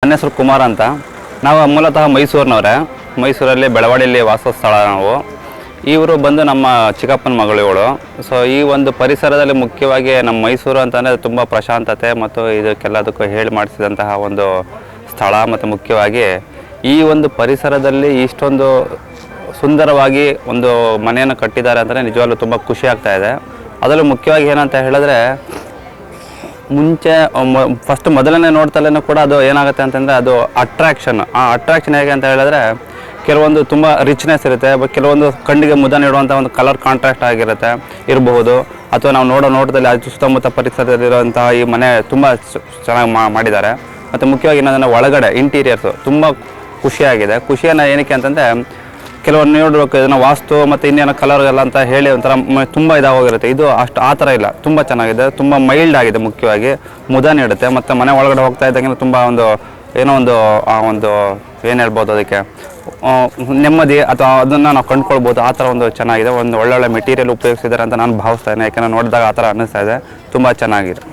ನನ್ನ ಹೆಸರು ಕುಮಾರ್ ಅಂತ. ನಾವು ಮೂಲತಃ ಮೈಸೂರಿನವರೇ. ಮೈಸೂರಲ್ಲಿ ಬೆಳವಾಡಿಯಲ್ಲಿ ವಾಸೋ ಸ್ಥಳ ನಾವು. ಇವರು ಬಂದು ನಮ್ಮ ಚಿಕ್ಕಪ್ಪನ ಮಗಳು ಇವಳು. ಸೊ ಈ ಒಂದು ಪರಿಸರದಲ್ಲಿ ಮುಖ್ಯವಾಗಿ ನಮ್ಮ ಮೈಸೂರು ಅಂತಂದರೆ ತುಂಬ ಪ್ರಶಾಂತತೆ ಮತ್ತು ಇದಕ್ಕೆಲ್ಲದಕ್ಕೂ ಹೇಳಿ ಮಾಡಿಸಿದಂತಹ ಒಂದು ಸ್ಥಳ. ಮತ್ತು ಮುಖ್ಯವಾಗಿ ಈ ಒಂದು ಪರಿಸರದಲ್ಲಿ ಇಷ್ಟೊಂದು ಸುಂದರವಾಗಿ ಒಂದು ಮನೆಯನ್ನು ಕಟ್ಟಿದ್ದಾರೆ ಅಂತಲೇ ನಿಜವಾಗ್ಲೂ ತುಂಬ ಖುಷಿ ಆಗ್ತಾ ಇದೆ. ಅದರಲ್ಲೂ ಮುಖ್ಯವಾಗಿ ಏನಂತ ಹೇಳಿದ್ರೆ, ಮುಂಚೆ ಫಸ್ಟ್ ಮೊದಲನೇ ನೋಡ್ತಲೇ ಕೂಡ ಅದು ಏನಾಗುತ್ತೆ ಅಂತಂದರೆ ಅದು ಅಟ್ರಾಕ್ಷನ್. ಆ ಅಟ್ರಾಕ್ಷನ್ ಹೇಗೆ ಅಂತ ಹೇಳಿದ್ರೆ, ಕೆಲವೊಂದು ತುಂಬ ರಿಚ್ನೆಸ್ ಇರುತ್ತೆ, ಕೆಲವೊಂದು ಕಣ್ಣಿಗೆ ಮುದ ನೀಡುವಂಥ ಒಂದು ಕಲರ್ ಕಾಂಟ್ರಾಸ್ಟ್ ಆಗಿರುತ್ತೆ ಇರಬಹುದು. ಅಥವಾ ನಾವು ನೋಟದಲ್ಲಿ ಅದು ಸುತ್ತಮುತ್ತ ಪರಿಸರದಲ್ಲಿರುವಂತಹ ಈ ಮನೆ ತುಂಬ ಚೆನ್ನಾಗಿ ಮಾಡಿದ್ದಾರೆ. ಮತ್ತು ಮುಖ್ಯವಾಗಿ ಏನಂದರೆ ಒಳಗಡೆ ಇಂಟೀರಿಯರ್ಸು ತುಂಬ ಖುಷಿಯಾಗಿದೆ. ಖುಷಿಯನ್ನು ಏನಕ್ಕೆ ಅಂತಂದರೆ, ಕೆಲವೊಂದು ನೋಡಬೇಕು ಇದನ್ನು ವಾಸ್ತು ಮತ್ತು ಇನ್ನೇನೋ ಕಲರ್ಗೆಲ್ಲ ಅಂತ ಹೇಳಿ ಒಂಥರ ತುಂಬ ಇದಾಗೋಗಿರುತ್ತೆ. ಇದು ಅಷ್ಟು ಆ ಥರ ಇಲ್ಲ, ತುಂಬ ಚೆನ್ನಾಗಿದೆ, ತುಂಬ ಮೈಲ್ಡ್ ಆಗಿದೆ. ಮುಖ್ಯವಾಗಿ ಮುದ ನೀಡುತ್ತೆ. ಮತ್ತು ಮನೆ ಒಳಗಡೆ ಹೋಗ್ತಾ ಇದ್ದಂಗೆ ತುಂಬ ಒಂದು ಏನು ಹೇಳ್ಬೋದು, ಅದಕ್ಕೆ ನೆಮ್ಮದಿ ಅಥವಾ ಅದನ್ನು ನಾವು ಕಂಡುಕೊಳ್ಬೋದು. ಆ ಥರ ಒಂದು ಚೆನ್ನಾಗಿದೆ. ಒಂದು ಒಳ್ಳೊಳ್ಳೆ ಮೆಟೀರಿಯಲ್ ಉಪಯೋಗಿಸಿದ್ದಾರೆ ಅಂತ ನಾನು ಭಾವಿಸ್ತಾ ಇದ್ದೇನೆ. ಯಾಕೆಂದರೆ ನೋಡಿದಾಗ ಆ ಥರ ಅನ್ನಿಸ್ತಾ ಇದೆ. ತುಂಬ ಚೆನ್ನಾಗಿದೆ.